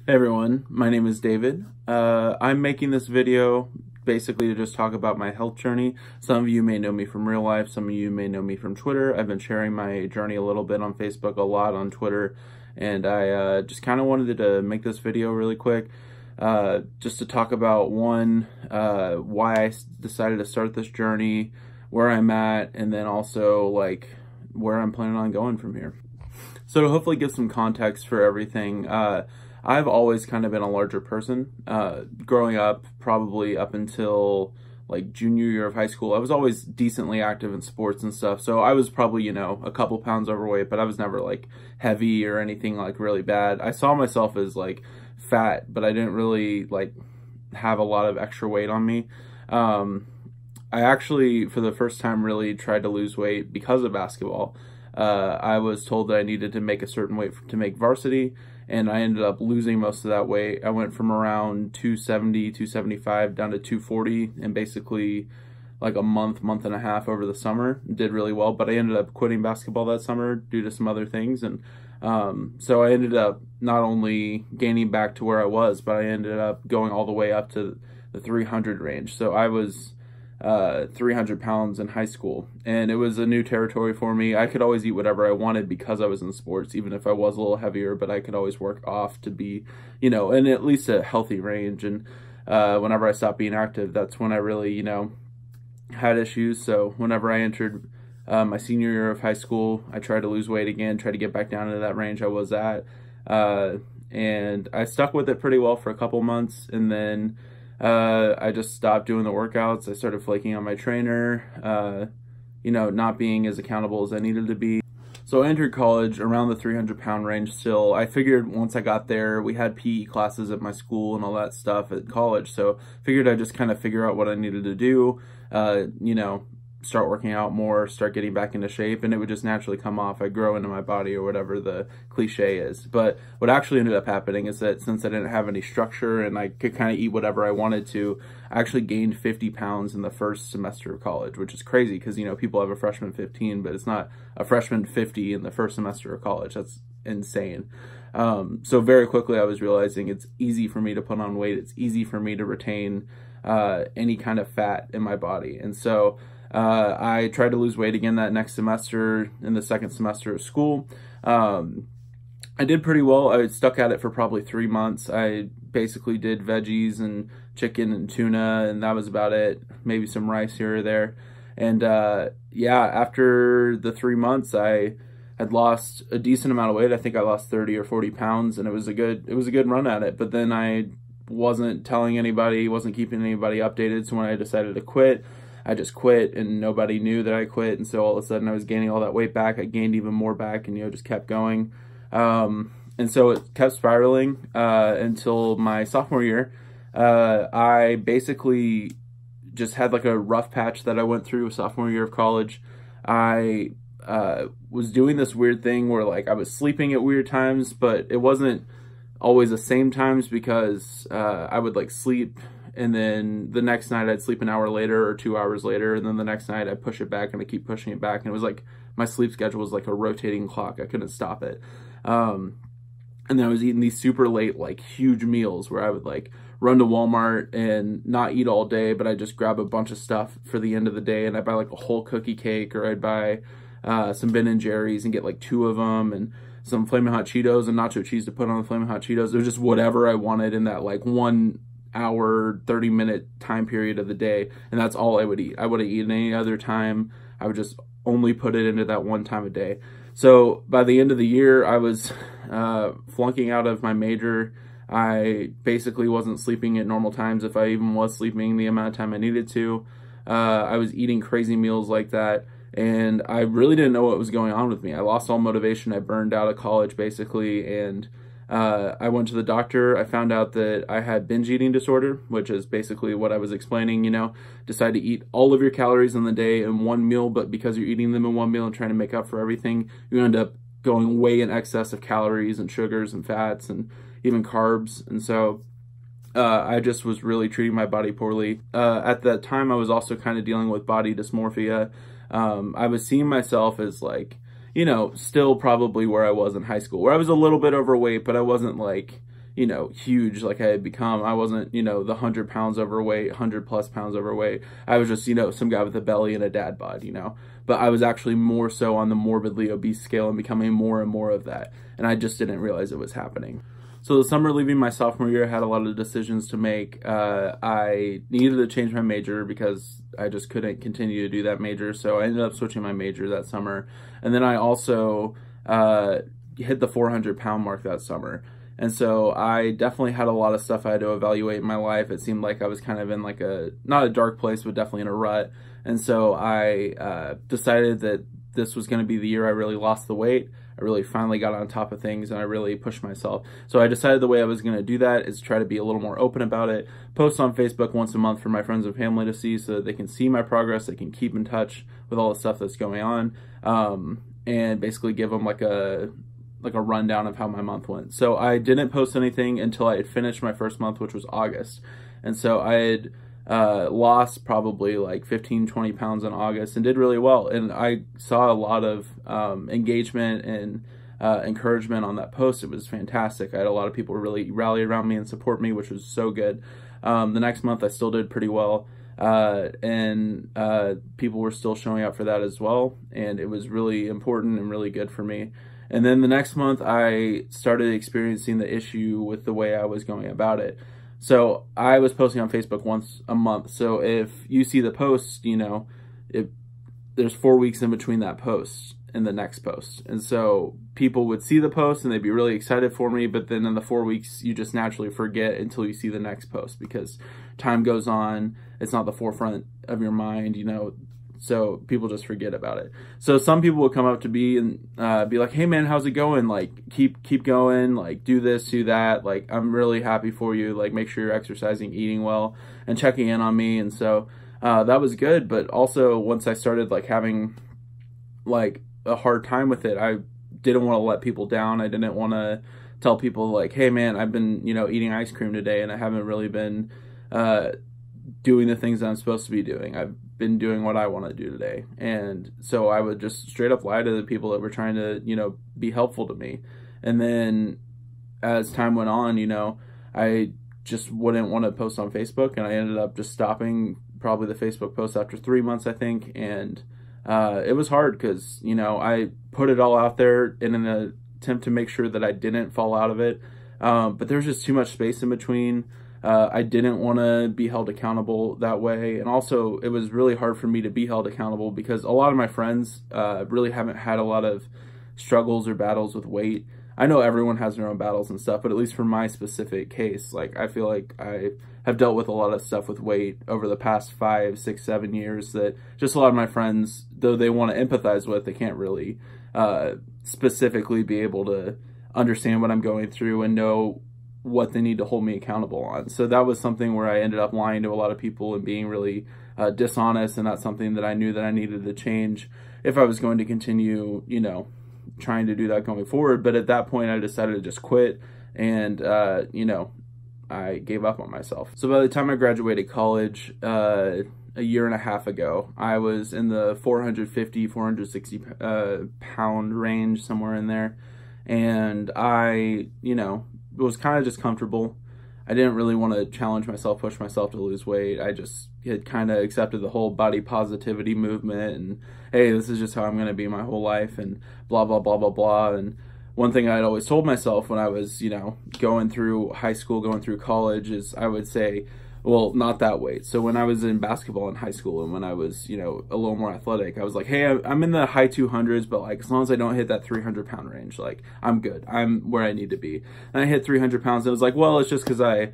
Hey everyone, my name is David. I'm making this video basically to just talk about my health journey. Some of you may know me from real life, some of you may know me from Twitter. I've been sharing my journey a little bit on Facebook, a lot on Twitter, and I just kind of wanted to make this video really quick just to talk about why I decided to start this journey, where I'm at, and then also like where I'm planning on going from here. So to hopefully give some context for everything, I've always kind of been a larger person. Growing up, probably up until like junior year of high school, I was always decently active in sports and stuff. So I was probably, a couple pounds overweight, but I was never like heavy or anything like really bad. I saw myself as like fat, but I didn't really like have a lot of extra weight on me. I actually, for the first time, really tried to lose weight because of basketball. I was told that I needed to make a certain weight to make varsity, and I ended up losing most of that weight. I went from around 270, 275 down to 240 in basically like a month and a half over the summer. Did really well, but I ended up quitting basketball that summer due to some other things. And so I ended up not only gaining back to where I was, but I ended up going all the way up to the 300 range. So I was 300 pounds in high school, and it was a new territory for me. I could always eat whatever I wanted because I was in sports, even if I was a little heavier, but I could always work off to be, in at least a healthy range. And whenever I stopped being active, that's when I really, had issues. So whenever I entered my senior year of high school, I tried to lose weight again, tried to get back down into that range I was at. And I stuck with it pretty well for a couple months, and then I just stopped doing the workouts. I started flaking on my trainer, not being as accountable as I needed to be. So I entered college around the 300-pound range still. I figured once I got there, we had PE classes at my school and all that stuff at college. So figured I'd just kind of figure out what I needed to do, start working out more, start getting back into shape, and it would just naturally come off. I'd grow into my body, or whatever the cliche is. But what actually ended up happening is that since I didn't have any structure and I could kind of eat whatever I wanted to, I actually gained 50 pounds in the first semester of college, which is crazy because, people have a freshman 15, but it's not a freshman 50 in the first semester of college. That's insane. So very quickly I was realizing it's easy for me to put on weight. It's easy for me to retain any kind of fat in my body. And so I tried to lose weight again that next semester, in the second semester of school. I did pretty well. I stuck at it for probably 3 months. I basically did veggies and chicken and tuna, and that was about it. Maybe some rice here or there. And yeah, after the 3 months, I had lost a decent amount of weight. I think I lost 30 or 40 pounds, and it was a good run at it. But then I wasn't telling anybody, wasn't keeping anybody updated. So when I decided to quit, I just quit, and nobody knew that I quit. And so all of a sudden I was gaining all that weight back. I gained even more back, and just kept going. And so it kept spiraling until my sophomore year. I basically just had like a rough patch that I went through sophomore year of college. I was doing this weird thing where like I was sleeping at weird times, but it wasn't always the same times, because I would like sleep, and then the next night I'd sleep an hour later or 2 hours later, and then the next night I'd push it back, and I keep pushing it back, and it was like my sleep schedule was like a rotating clock. I couldn't stop it. And then I was eating these super late, like huge meals where I would like run to Walmart and not eat all day, but I'd just grab a bunch of stuff for the end of the day, and I'd buy like a whole cookie cake, or I'd buy some Ben & Jerry's and get like 2 of them, and some Flamin' Hot Cheetos and nacho cheese to put on the Flamin' Hot Cheetos. It was just whatever I wanted in that like 1 hour, 30-minute time period of the day, and that's all I would eat. I wouldn't eat any other time. I would just only put it into that one time a day. So by the end of the year, I was flunking out of my major. I basically wasn't sleeping at normal times, if I even was sleeping the amount of time I needed to. I was eating crazy meals like that, and I really didn't know what was going on with me. I lost all motivation. I burned out of college, basically, and I went to the doctor. I found out that I had binge eating disorder, which is basically what I was explaining, decide to eat all of your calories in the day in one meal, but because you're eating them in one meal and trying to make up for everything, you end up going way in excess of calories and sugars and fats and even carbs. And so I just was really treating my body poorly. At that time, I was also kind of dealing with body dysmorphia. I was seeing myself as like, still probably where I was in high school, where I was a little bit overweight, but I wasn't like, you know, huge like I had become. I wasn't, you know, the 100 pounds overweight, 100 plus pounds overweight. I was just, you know, some guy with a belly and a dad bod, you know. But I was actually more so on the morbidly obese scale and becoming more and more of that. And I just didn't realize it was happening. So the summer leaving my sophomore year, I had a lot of decisions to make. I needed to change my major because I just couldn't continue to do that major. So I ended up switching my major that summer. And then I also hit the 400 pound mark that summer. And so I definitely had a lot of stuff I had to evaluate in my life. It seemed like I was kind of in like not a dark place, but definitely in a rut. And so I decided that this was going to be the year I really lost the weight. I really finally got on top of things and I really pushed myself. So I decided the way I was going to do that is try to be a little more open about it. Post on Facebook once a month for my friends and family to see so that they can see my progress. They can keep in touch with all the stuff that's going on, and basically give them like a rundown of how my month went. So I didn't post anything until I had finished my first month, which was August. And so I had lost probably like 15-20 pounds in August and did really well. And I saw a lot of engagement and encouragement on that post. It was fantastic. I had a lot of people really rally around me and support me, which was so good. The next month I still did pretty well, and people were still showing up for that as well, and it was really important and really good for me. And then the next month I started experiencing the issue with the way I was going about it. So I was posting on Facebook once a month. So if you see the post, you know, there's 4 weeks in between that post and the next post. And so people would see the post and they'd be really excited for me. But then in the 4 weeks, you just naturally forget until you see the next post because time goes on. It's not the forefront of your mind, you know. So people just forget about it. So some people would come up to me and be like, hey man, how's it going? Like, keep going, like do this, do that. Like, I'm really happy for you. Like, make sure you're exercising, eating well, and checking in on me. And so that was good. But also once I started like having like a hard time with it, I didn't want to let people down. I didn't want to tell people like, hey man, I've been, you know, eating ice cream today and I haven't really been doing the things that I'm supposed to be doing. I've been doing what I want to do today. And so I would just straight up lie to the people that were trying to, you know, be helpful to me. And then as time went on, you know, I just wouldn't want to post on Facebook, and I ended up just stopping probably the Facebook post after 3 months, I think. And it was hard because, you know, I put it all out there in an attempt to make sure that I didn't fall out of it. But there's just too much space in between. I didn't want to be held accountable that way. And also it was really hard for me to be held accountable because a lot of my friends really haven't had a lot of struggles or battles with weight. I know everyone has their own battles and stuff, but at least for my specific case, like I feel like I have dealt with a lot of stuff with weight over the past 5, 6, 7 years that just a lot of my friends, though they want to empathize with, they can't really specifically be able to understand what I'm going through and know what they need to hold me accountable on. So that was something where I ended up lying to a lot of people and being really dishonest, and that's something that I knew that I needed to change if I was going to continue, you know, trying to do that going forward. But at that point I decided to just quit, and you know, I gave up on myself. So by the time I graduated college a year and a half ago, I was in the 450, 460 pound range, somewhere in there. And I, you know, was kind of just comfortable. I didn't really want to challenge myself, push myself to lose weight. I just had kind of accepted the whole body positivity movement and, hey, this is just how I'm going to be my whole life and blah, blah, blah, blah, blah. And one thing I'd always told myself when I was, you know, going through high school, going through college is I would say, well, not that weight. So when I was in basketball in high school and when I was, you know, a little more athletic, I was like, hey, I'm in the high 200s, but like as long as I don't hit that 300 pound range, like I'm good. I'm where I need to be. And I hit 300 pounds and I was like, well, it's just because I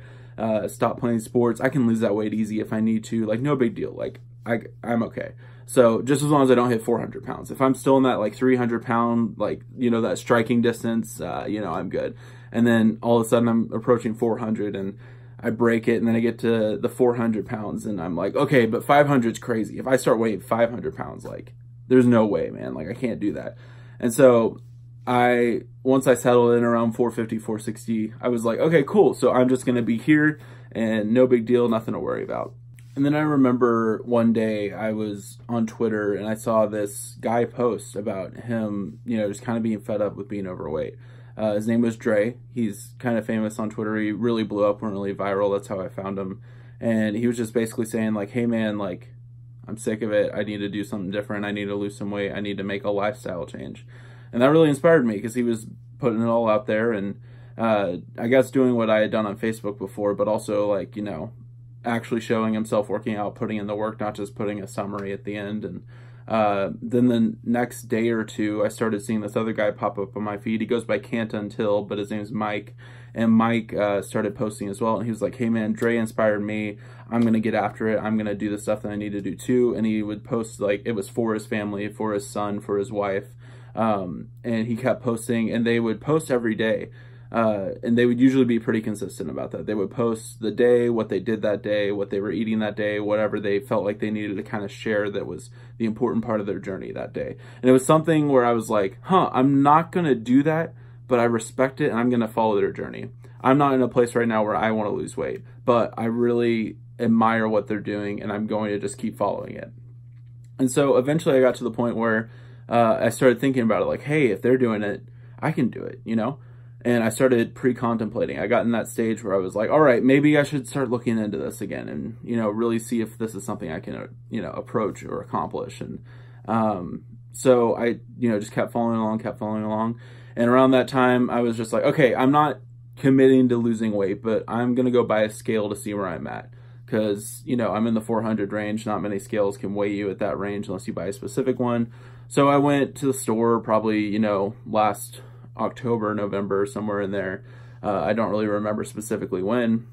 stopped playing sports. I can lose that weight easy if I need to. Like, no big deal. Like I'm okay. So just as long as I don't hit 400 pounds, if I'm still in that like 300 pound, like, you know, that striking distance, you know, I'm good. And then all of a sudden I'm approaching 400 and I break it, and then I get to the 400 pounds and I'm like, okay, but 500 is crazy. If I start weighing 500 pounds, like there's no way, man. Like I can't do that. And so once I settled in around 450, 460, I was like, okay, cool. So I'm just going to be here and no big deal, nothing to worry about. And then I remember one day I was on Twitter and I saw this guy post about him, you know, just kind of being fed up with being overweight. His name was Dre. He's kind of famous on Twitter. He really blew up, went really viral. That's how I found him. And he was just basically saying like, hey man, like, I'm sick of it. I need to do something different. I need to lose some weight. I need to make a lifestyle change. And that really inspired me because he was putting it all out there, and I guess doing what I had done on Facebook before, but also like, you know, actually showing himself working out, putting in the work, not just putting a summary at the end. And then the next day or two, I started seeing this other guy pop up on my feed. He goes by Can't Until, but his name's Mike. And Mike started posting as well. And he was like, hey man, Dre inspired me. I'm going to get after it. I'm going to do the stuff that I need to do too. And he would post like, it was for his family, for his son, for his wife. And he kept posting, and they would post every day. And they would usually be pretty consistent about that. They would post the day, what they did that day, what they were eating that day, whatever they felt like they needed to kind of share that was the important part of their journey that day. And it was something where I was like, I'm not going to do that, but I respect it and I'm going to follow their journey. I'm not in a place right now where I want to lose weight, but I really admire what they're doing and I'm going to just keep following it. And so eventually I got to the point where I started thinking about it like, hey, if they're doing it, I can do it, you know? And I started pre-contemplating. I got in that stage where I was like, all right, maybe I should start looking into this again and, you know, really see if this is something I can, you know, approach or accomplish. And so I, you know, just kept following along. And around that time, I was just like, okay, I'm not committing to losing weight, but I'm going to go buy a scale to see where I'm at. Because, you know, I'm in the 400 range. Not many scales can weigh you at that range unless you buy a specific one. So I went to the store probably, you know, last October, November, somewhere in there. I don't really remember specifically when,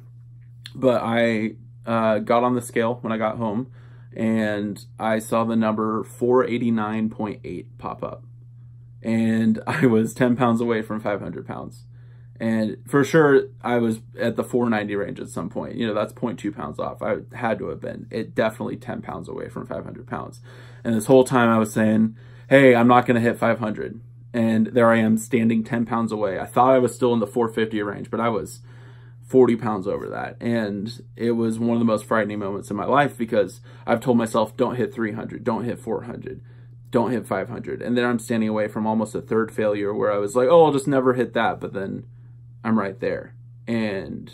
but I got on the scale when I got home and I saw the number 489.8 pop up. And I was 10 pounds away from 500 pounds. And for sure, I was at the 490 range at some point. You know, that's 0.2 pounds off. I had to have been. It definitely 10 pounds away from 500 pounds. And this whole time I was saying, hey, I'm not going to hit 500. And there I am standing 10 pounds away. I thought I was still in the 450 range, but I was 40 pounds over that. And it was one of the most frightening moments in my life because I've told myself, don't hit 300, don't hit 400, don't hit 500. And then I'm standing away from almost a third failure where I was like, oh, I'll just never hit that. But then I'm right there. And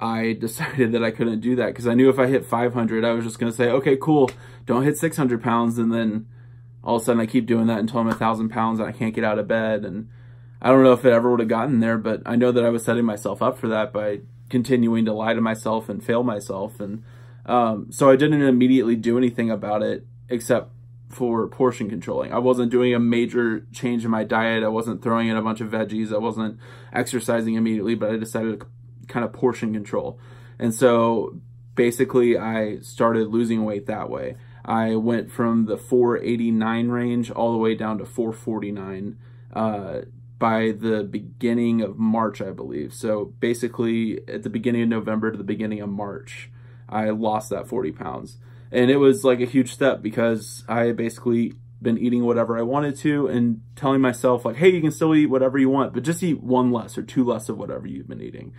I decided that I couldn't do that because I knew if I hit 500, I was just going to say, okay, cool, don't hit 600 pounds. And then all of a sudden I keep doing that until I'm 1,000 pounds and I can't get out of bed. And I don't know if it ever would have gotten there, but I know that I was setting myself up for that by continuing to lie to myself and fail myself. And so I didn't immediately do anything about it except for portion controlling. I wasn't doing a major change in my diet. I wasn't throwing in a bunch of veggies. I wasn't exercising immediately, but I decided to kind of portion control. And so basically I started losing weight that way. I went from the 489 range all the way down to 449 by the beginning of March, I believe. So basically at the beginning of November to the beginning of March, I lost that 40 pounds. And it was like a huge step because I had basically been eating whatever I wanted to and telling myself like, hey, you can still eat whatever you want, but just eat one less or two less of whatever you've been eating.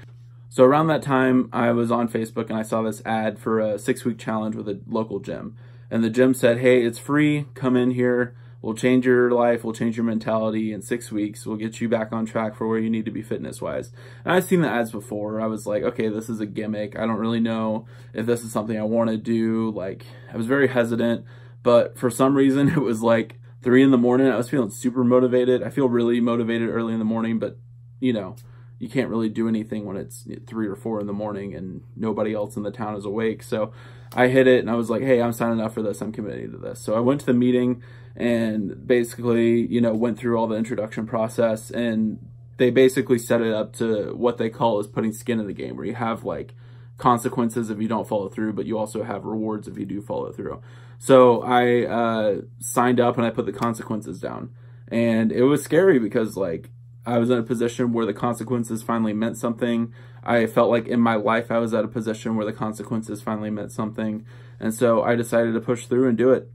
So around that time, I was on Facebook and I saw this ad for a 6-week challenge with a local gym. And the gym said, hey, it's free, come in here, we'll change your life, we'll change your mentality in 6 weeks, we'll get you back on track for where you need to be fitness-wise. And I've seen the ads before. I was like, okay, this is a gimmick. I don't really know if this is something I want to do. Like, I was very hesitant, but for some reason it was like 3 in the morning. I was feeling super motivated. I feel really motivated early in the morning, but you know, you can't really do anything when it's 3 or 4 in the morning and nobody else in the town is awake. So I hit it and I was like, hey, I'm signing up for this. I'm committing to this. So I went to the meeting and basically, you know, went through all the introduction process, and they basically set it up to what they call is putting skin in the game, where you have like consequences if you don't follow through, but you also have rewards if you do follow through. So I signed up and I put the consequences down, and it was scary because like I was in a position where the consequences finally meant something. I felt like in my life I was at a position where the consequences finally meant something. And so I decided to push through and do it.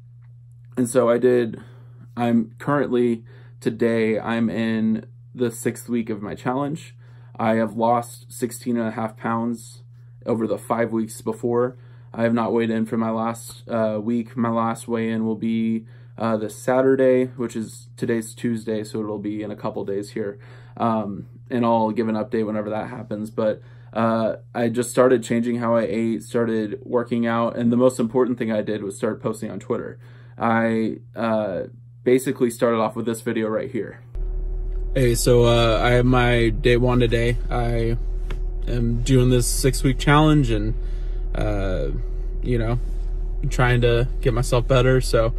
And so I did. I'm currently, today, I'm in the 6th week of my challenge. I have lost 16.5 pounds over the 5 weeks before. I have not weighed in for my last week. My last weigh-in will be this Saturday, which is today's Tuesday, so it'll be in a couple days here. And I'll give an update whenever that happens. But I just started changing how I ate, started working out, and the most important thing I did was start posting on Twitter. I basically started off with this video right here. Hey, so I have my day one today. I am doing this 6-week challenge and, you know, trying to get myself better. So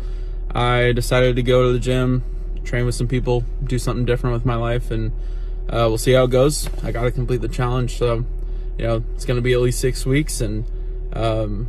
I decided to go to the gym, train with some people, do something different with my life, and we'll see how it goes. I got to complete the challenge, so you know it's going to be at least 6 weeks, and I'm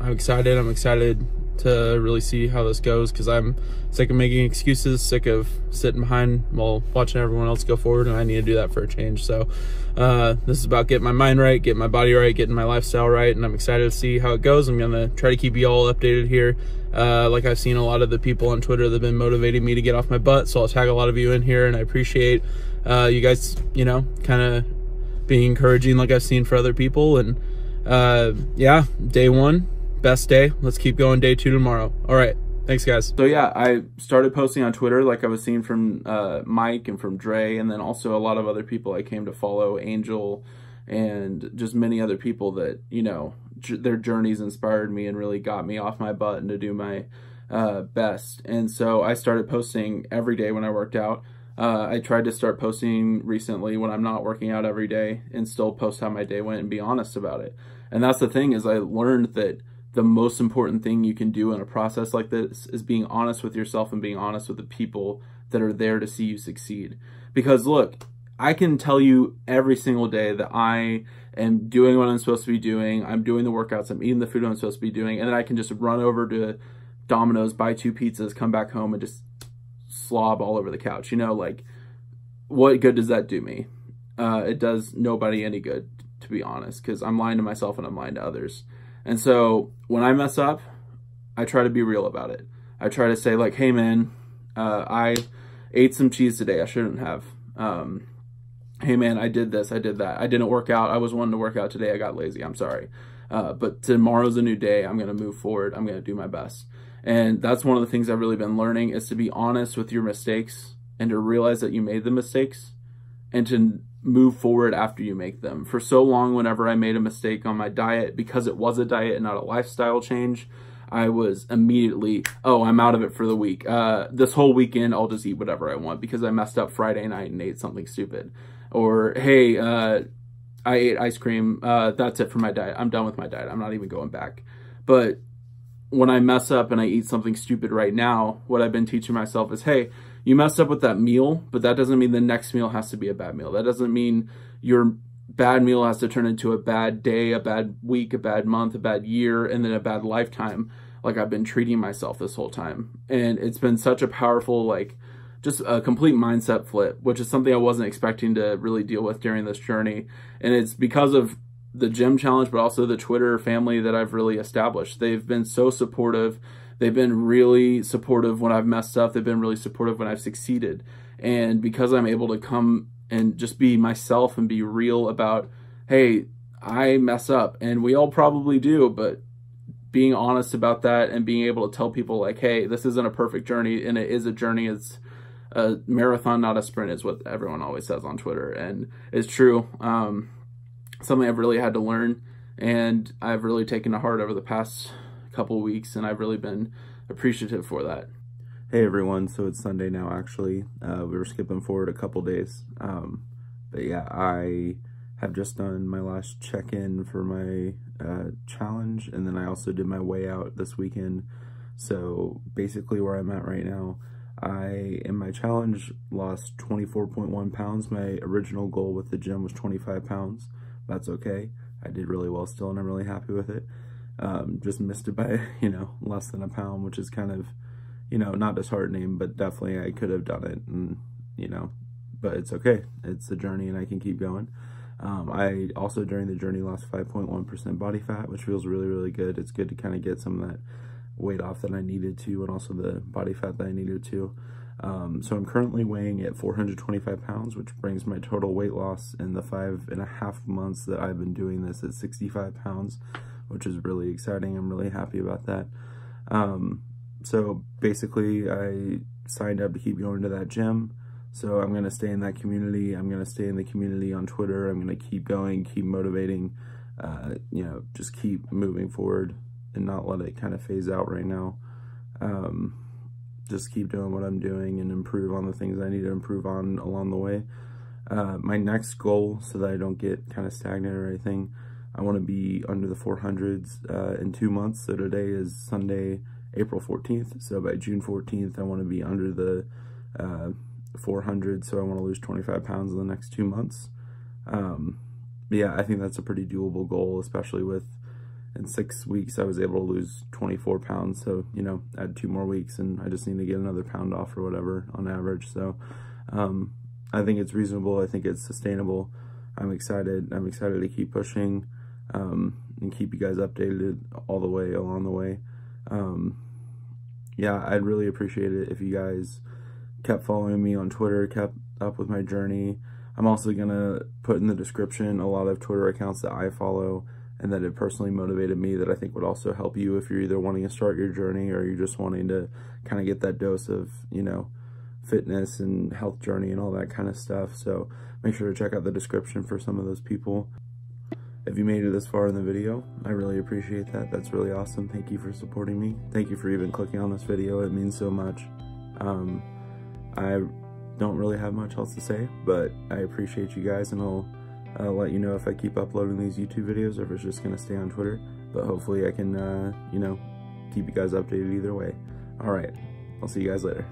excited. I'm excited to really see how this goes, because I'm sick of making excuses, sick of sitting behind while watching everyone else go forward, and I need to do that for a change. So this is about getting my mind right, getting my body right, getting my lifestyle right, and I'm excited to see how it goes. I'm gonna try to keep you all updated here. Like I've seen a lot of the people on Twitter that have been motivating me to get off my butt, so I'll tag a lot of you in here, and I appreciate you guys, you know, kind of being encouraging like I've seen for other people. And yeah, day one, best day. Let's keep going. Day two tomorrow. All right, thanks guys. So yeah, I started posting on Twitter like I was seeing from Mike and from Dre, and then also a lot of other people I came to follow, Angel, and just many other people that, you know, their journeys inspired me and really got me off my butt and to do my best. And so I started posting every day when I worked out. I tried to start posting recently when I'm not working out every day, and still post how my day went and be honest about it. And that's the thing, is I learned that the most important thing you can do in a process like this is being honest with yourself and being honest with the people that are there to see you succeed. Because look, I can tell you every single day that I am doing what I'm supposed to be doing. I'm doing the workouts, I'm eating the food I'm supposed to be doing, and then I can just run over to Domino's, buy 2 pizzas, come back home and just slob all over the couch. You know, like, what good does that do me? It does nobody any good, to be honest, because I'm lying to myself and I'm lying to others. And so when I mess up, I try to be real about it. I try to say like, hey man, I ate some cheese today I shouldn't have. Hey man, I did this, I did that. I didn't work out. I was wanting to work out today. I got lazy. I'm sorry. But tomorrow's a new day. I'm going to move forward. I'm going to do my best. And that's one of the things I've really been learning, is to be honest with your mistakes and to realize that you made the mistakes and to move forward after you make them. For so long, whenever I made a mistake on my diet, because it was a diet and not a lifestyle change, I was immediately, oh, I'm out of it for the week. This whole weekend, I'll just eat whatever I want because I messed up Friday night and ate something stupid. Or, hey, I ate ice cream. That's it for my diet. I'm done with my diet. I'm not even going back. But when I mess up and I eat something stupid right now, what I've been teaching myself is, hey, you messed up with that meal, but that doesn't mean the next meal has to be a bad meal. That doesn't mean your bad meal has to turn into a bad day, a bad week, a bad month, a bad year, and then a bad lifetime, like I've been treating myself this whole time. And it's been such a powerful, like, just a complete mindset flip, which is something I wasn't expecting to really deal with during this journey. And it's because of the gym challenge, but also the Twitter family that I've really established. They've been so supportive. They've been really supportive when I've messed up. They've been really supportive when I've succeeded. And because I'm able to come and just be myself and be real about, hey, I mess up, and we all probably do, but being honest about that and being able to tell people like, hey, this isn't a perfect journey, and it is a journey. It's a marathon, not a sprint, is what everyone always says on Twitter. And it's true. Something I've really had to learn, and I've really taken to heart over the past couple weeks, and I've really been appreciative for that. Hey everyone, so it's Sunday now actually. We were skipping forward a couple days. But yeah, I have just done my last check-in for my challenge, and then I also did my way out this weekend. So basically where I'm at right now, I, in my challenge, lost 24.1 pounds. My original goal with the gym was 25 pounds. That's okay. I did really well still, and I'm really happy with it. Just missed it by, you know, less than a pound, which is kind of, you know, not disheartening, but definitely I could have done it, and, you know, but it's okay. It's a journey, and I can keep going. I also, during the journey, lost 5.1% body fat, which feels really, really good. It's good to kind of get some of that weight off that I needed to, and also the body fat that I needed to. So I'm currently weighing at 425 pounds, which brings my total weight loss in the 5.5 months that I've been doing this at 65 pounds, which is really exciting. I'm really happy about that. So basically I signed up to keep going to that gym. So I'm going to stay in that community. I'm going to stay in the community on Twitter. I'm going to keep going, keep motivating, you know, just keep moving forward and not let it kind of phase out right now. Just keep doing what I'm doing and improve on the things I need to improve on along the way. My next goal, so that I don't get kind of stagnant or anything, I want to be under the 400s in 2 months. So today is Sunday, April 14th. So by June 14th, I want to be under the 400. So I want to lose 25 pounds in the next 2 months. Yeah, I think that's a pretty doable goal, especially with in 6 weeks I was able to lose 24 pounds. So, you know, add 2 more weeks and I just need to get another pound off or whatever on average. So I think it's reasonable. I think it's sustainable. I'm excited. I'm excited to keep pushing and keep you guys updated all the way along the way. Yeah, I'd really appreciate it if you guys kept following me on Twitter, kept up with my journey. I'm also gonna put in the description a lot of Twitter accounts that I follow and that it personally motivated me, that I think would also help you if you're either wanting to start your journey or you're just wanting to kind of get that dose of, you know, fitness and health journey and all that kind of stuff. So make sure to check out the description for some of those people. If you made it this far in the video, I really appreciate that. That's really awesome. Thank you for supporting me. Thank you for even clicking on this video. It means so much. I don't really have much else to say, but I appreciate you guys, and I'll let you know if I keep uploading these YouTube videos or if it's just gonna stay on Twitter. But hopefully I can, you know, keep you guys updated either way. All right, I'll see you guys later.